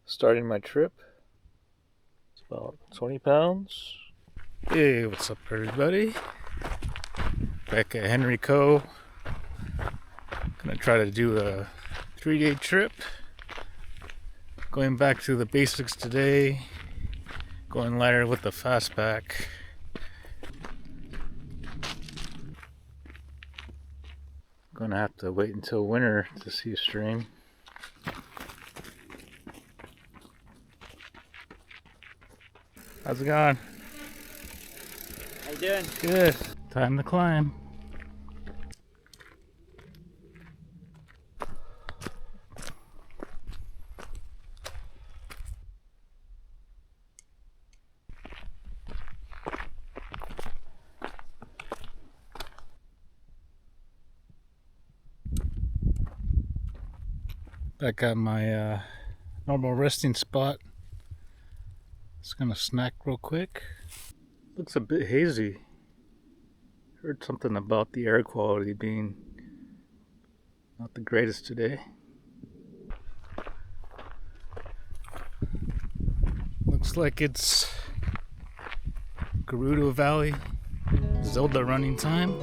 Starting my trip. It's about 20 pounds. Hey, what's up everybody? Back at Henry Co. Gonna try to do a 3-day trip. Going back to the basics today. Going lighter with the Fastpack. Gonna have to wait until winter to see a stream. How's it going? How you doing? Good. Time to climb. Back at my normal resting spot. Just gonna snack real quick. Looks a bit hazy. Heard something about the air quality being not the greatest today. Looks like it's Gerudo Valley Zelda running time.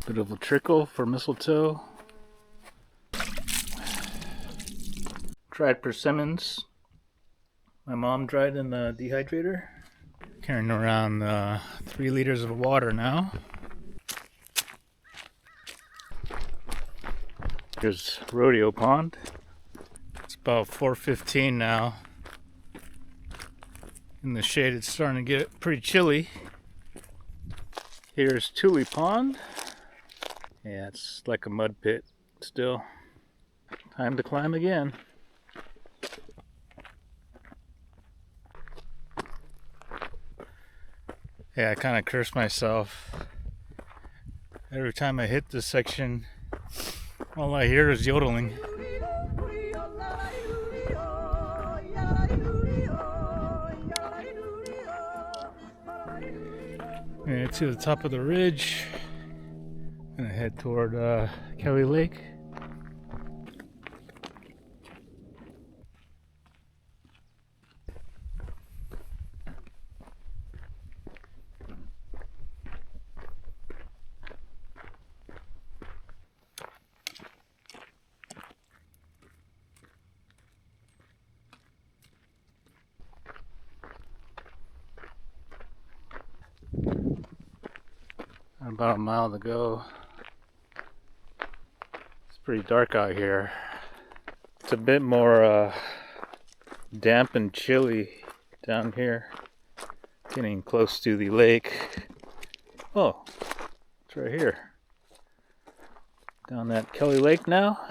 Bit of a trickle for mistletoe. Dried persimmons. My mom dried in the dehydrator. Carrying around 3 liters of water now. Here's Rodeo Pond. It's about 4:15 now. In the shade it's starting to get pretty chilly. Here's Tule Pond. Yeah, it's like a mud pit still. Time to climb again. Yeah, I kind of curse myself. Every time I hit this section, all I hear is yodeling. And to the top of the ridge. Gonna head toward Kelly Lake. About a mile to go. It's pretty dark out here. It's a bit more damp and chilly down here. Getting close to the lake. Oh, it's right here. Down at Kelly Lake now.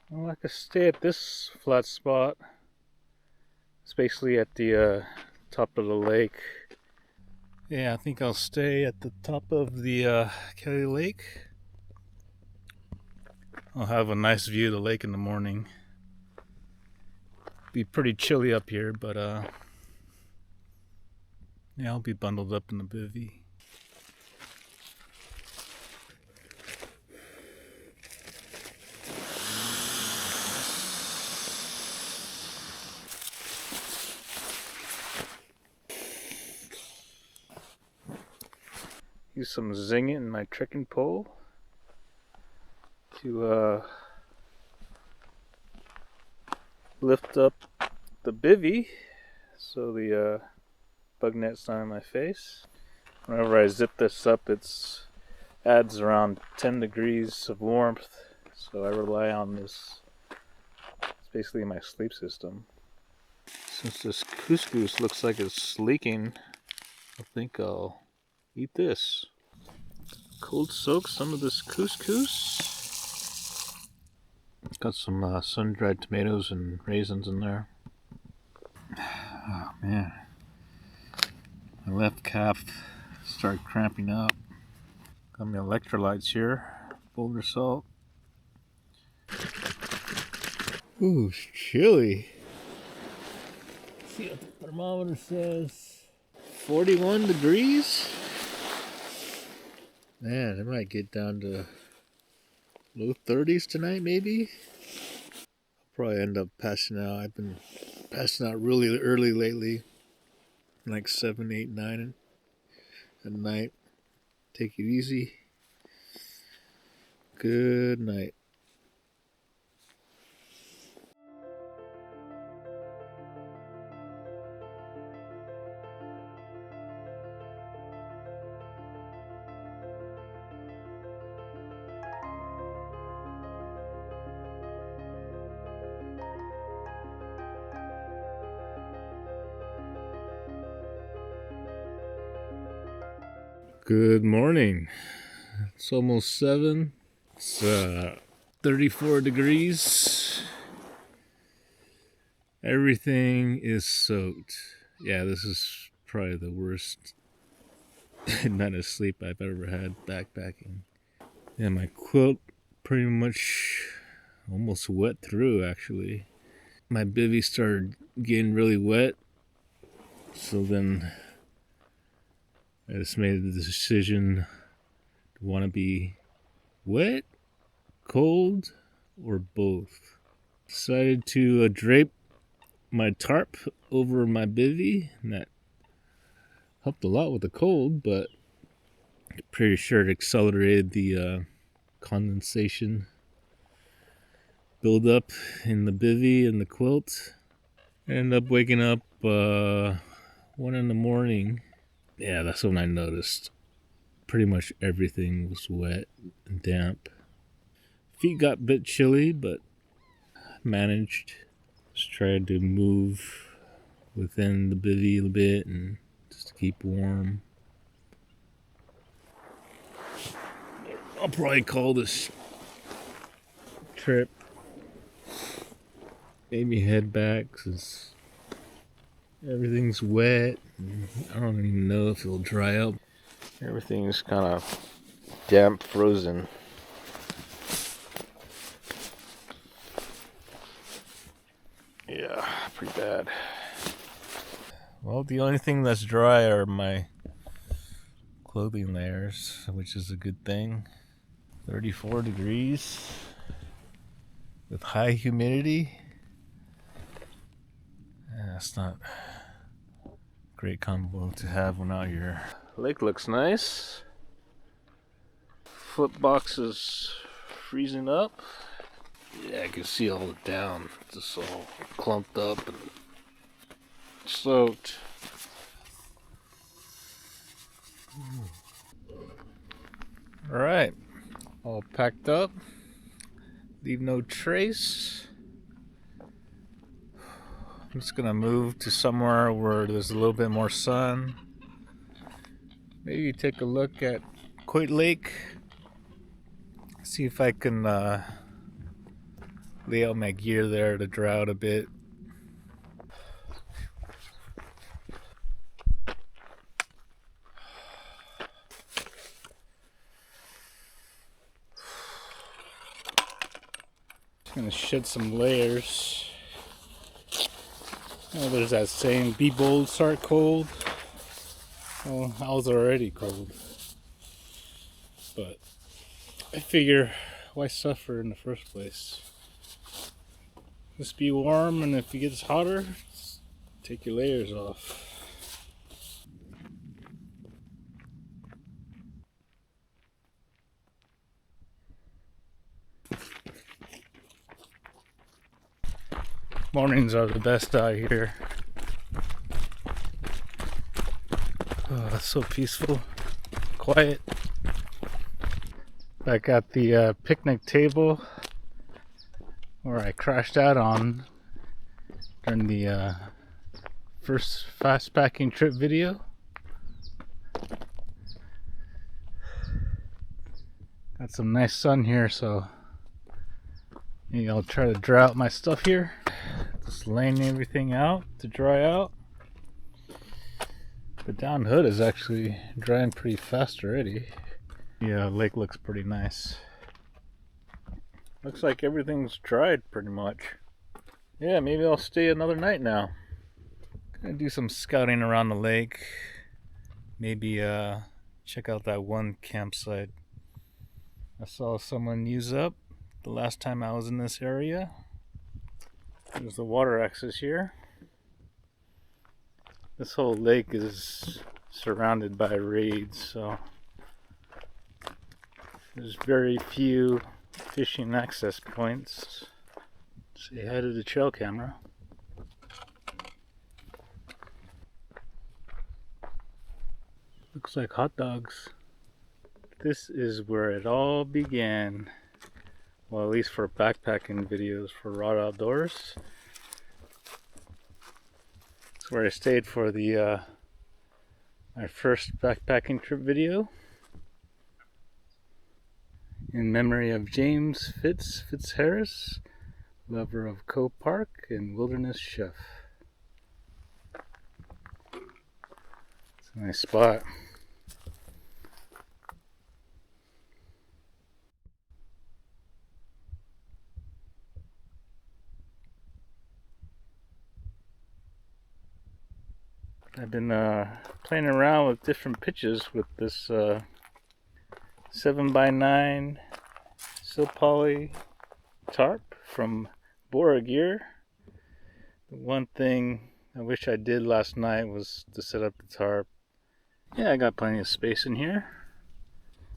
Well, I could stay at this flat spot. It's basically at the top of the lake. Yeah, I think I'll stay at the top of the Kelly Lake. I'll have a nice view of the lake in the morning. Be pretty chilly up here, but yeah, I'll be bundled up in the bivy. Use some zing in my trekking pole to lift up the bivy so the bug net's not in my face. Whenever I zip this up, it adds around 10 degrees of warmth, so I rely on this. It's basically my sleep system. Since this couscous looks like it's leaking, I think I'll eat this. Cold soak some of this couscous. Got some sun-dried tomatoes and raisins in there. Oh man, My left calf started cramping up. Got my electrolytes here. Boulder salt. Ooh, it's chilly. Let's see what the thermometer says. 41 degrees? Man, it might get down to low 30s tonight, maybe? I'll probably end up passing out. I've been passing out really early lately. Like 7, 8, 9 at night. Take it easy. Good night. Good morning. It's almost 7. It's 34 degrees. Everything is soaked. Yeah, this is probably the worst night of sleep I've ever had backpacking. Yeah, my quilt pretty much almost wet through, actually. My bivy started getting really wet, so then I just made the decision to want to be wet, cold, or both. Decided to drape my tarp over my bivy, and that helped a lot with the cold, but pretty sure it accelerated the condensation buildup in the bivy and the quilt. I ended up waking up 1 in the morning. Yeah, that's when I noticed pretty much everything was wet and damp. Feet got a bit chilly, but managed. Just tried to move within the bivy a bit and just to keep warm. I'll probably call this trip maybe head back since everything's wet and I don't even know if it'll dry up. Everything's kind of damp, frozen. Yeah, pretty bad. Well, the only thing that's dry are my clothing layers, which is a good thing. 34 degrees with high humidity. Yeah, that's not a great combo to have when out here. Lake looks nice. Foot box is freezing up. Yeah, I can see all the down just all clumped up and soaked. Alright, all packed up. Leave no trace. I'm just gonna move to somewhere where there's a little bit more sun. Maybe take a look at Coit Lake. See if I can lay out my gear there to dry out a bit. Just gonna shed some layers. Oh, there's that saying, be bold, start cold. Well, I was already cold. But I figure, why suffer in the first place? Just be warm, and if it gets hotter, just take your layers off. Mornings are the best out here. Oh, it's so peaceful, quiet. Back at the picnic table where I crashed out on during the first Fastpacking trip video. Got some nice sun here, so maybe I'll try to dry out my stuff here. Just laying everything out to dry out. The down hood is actually drying pretty fast already. Yeah, lake looks pretty nice. Looks like everything's dried pretty much. Yeah, maybe I'll stay another night now. Gonna do some scouting around the lake. Maybe check out that one campsite I saw someone use up the last time I was in this area. There's the water access here. This whole lake is surrounded by reeds, so there's very few fishing access points. Say hi to the trail camera. Looks like hot dogs. This is where it all began. Well, at least for backpacking videos for Raw Outdoors. It's where I stayed for the my first backpacking trip video. In memory of James Fitzharris, lover of Coit Park and wilderness chef. It's a nice spot. I've been playing around with different pitches with this 7x9 Silpoly tarp from Gear. The one thing I wish I did last night was to set up the tarp. Yeah, I got plenty of space in here.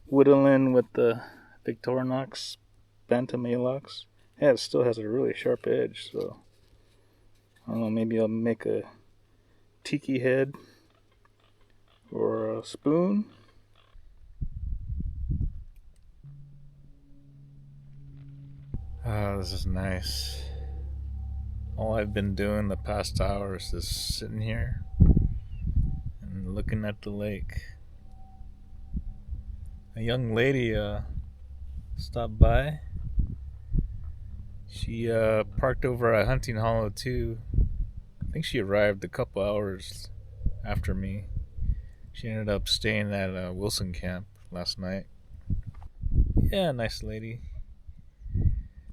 Whittling with the Victorinox Bantam A-locks. Yeah, it still has a really sharp edge, so I don't know, maybe I'll make a tiki head or a spoon. Oh, this is nice. All I've been doing the past hour is just sitting here and looking at the lake. A young lady stopped by. She parked over at Hunting Hollow too. I think she arrived a couple hours after me. She ended up staying at Willson camp last night. Yeah, nice lady.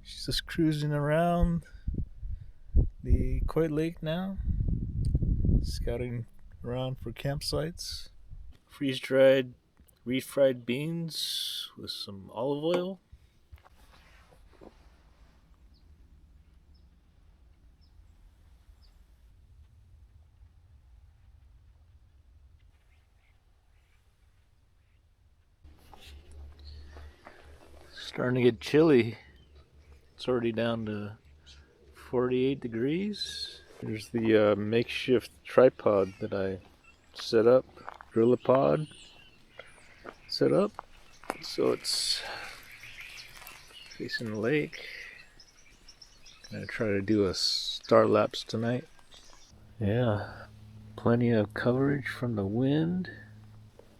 She's just cruising around the Coit Lake now, scouting around for campsites. Freeze-dried refried beans with some olive oil. Starting to get chilly. It's already down to 48 degrees. There's the makeshift tripod that I set up, GorillaPod set up, so it's facing the lake. Gonna try to do a star lapse tonight. Yeah, plenty of coverage from the wind.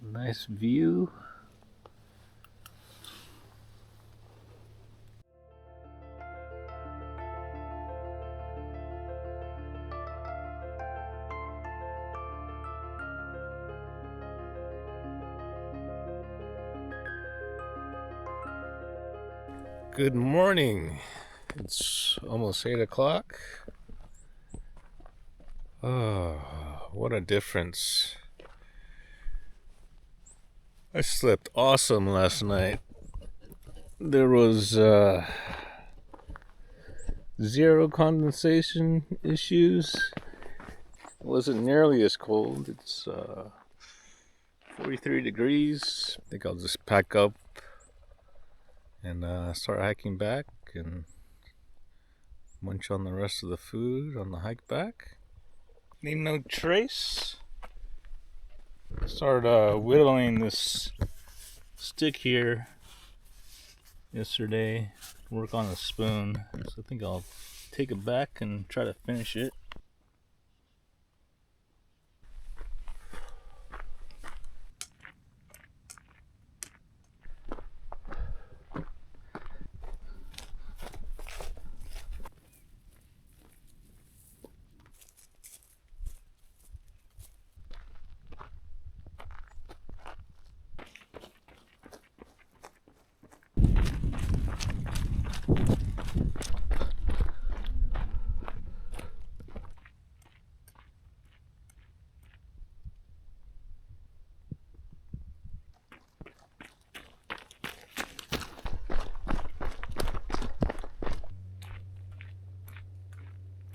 Nice view. Good morning. It's almost 8 o'clock. Oh, what a difference. I slept awesome last night. There was zero condensation issues. It wasn't nearly as cold. It's 43 degrees. I think I'll just pack up and start hiking back and munch on the rest of the food on the hike back. Need no trace. Started whittling this stick here yesterday. Work on a spoon. So I think I'll take it back and try to finish it.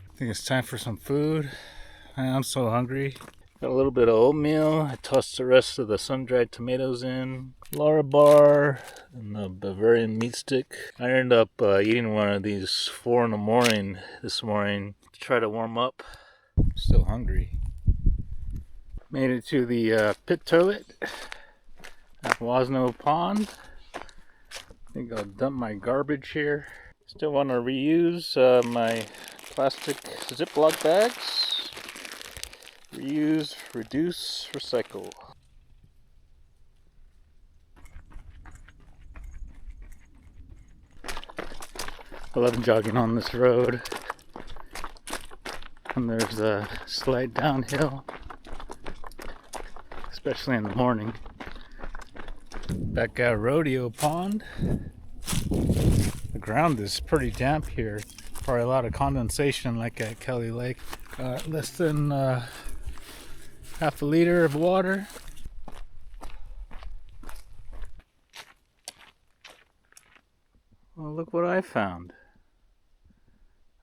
I think it's time for some food. I'm so hungry. Got a little bit of oatmeal. I tossed the rest of the sun-dried tomatoes in. Laura bar and the Bavarian meat stick. I ended up eating one of these 4 in the morning this morning to try to warm up. Still hungry. Made it to the pit toilet at Wasno Pond. I think I'll dump my garbage here. Still want to reuse my plastic Ziploc bags. Reuse, reduce, recycle. I love jogging on this road. And there's a slight downhill, especially in the morning. Back at Rodeo Pond. The ground is pretty damp here. Probably a lot of condensation like at Kelly Lake. Got less than half a liter of water. Well, look what I found.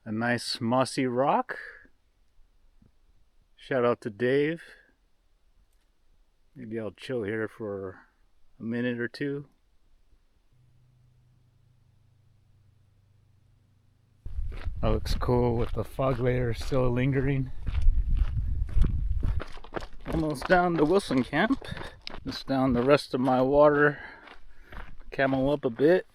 A nice mossy rock. Shout out to Dave. Maybe I'll chill here for a minute or two. That looks cool with the fog layer still lingering. Almost down to Willson camp. Just down the rest of my water. Camel up a bit.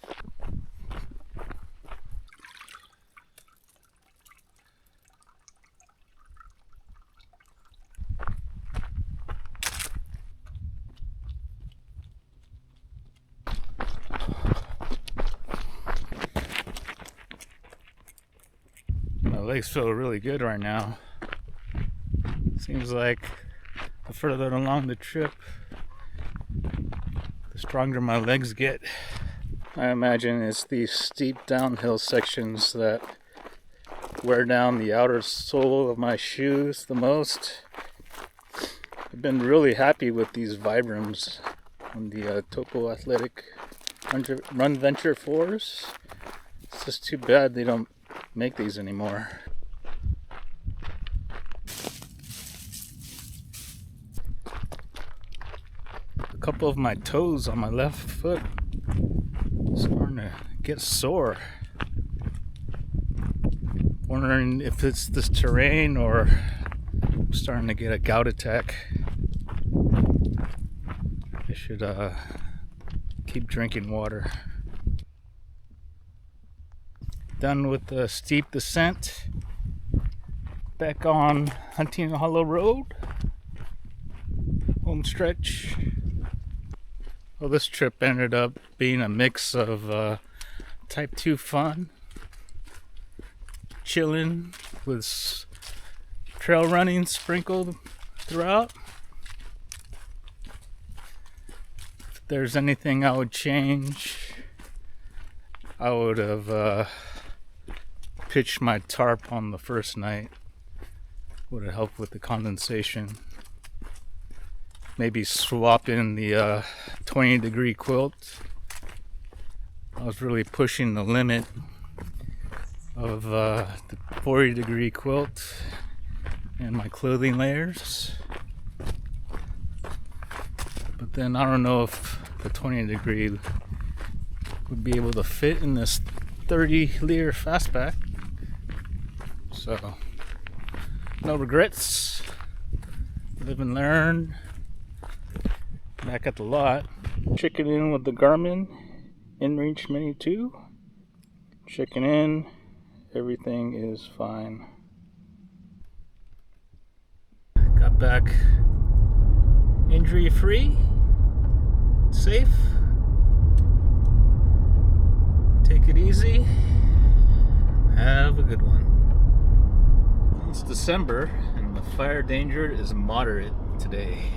My legs feel really good right now. Seems like the further along the trip, the stronger my legs get. I imagine it's these steep downhill sections that wear down the outer sole of my shoes the most. I've been really happy with these Vibrams on the Topo Athletic Run Venture 4s. It's just too bad they don't make these anymore. A couple of my toes on my left foot starting to get sore. Wondering if it's this terrain or I'm starting to get a gout attack. I should keep drinking water. Done with the steep descent. Back on Hunting Hollow Road. Home stretch. Well, this trip ended up being a mix of type 2 fun, chilling with trail running sprinkled throughout. If there's anything I would change, I would have pitched my tarp on the first night. Would have helped with the condensation. Maybe swap in the 20-degree quilt. I was really pushing the limit of the 40-degree quilt and my clothing layers. But then I don't know if the 20-degree would be able to fit in this 30-liter Fastpack. So, no regrets. Live and learn. Back at the lot. Checking in with the Garmin InReach Mini 2. Checking in. Everything is fine. Got back injury free. Safe. Take it easy. Have a good one. It's December and the fire danger is moderate today.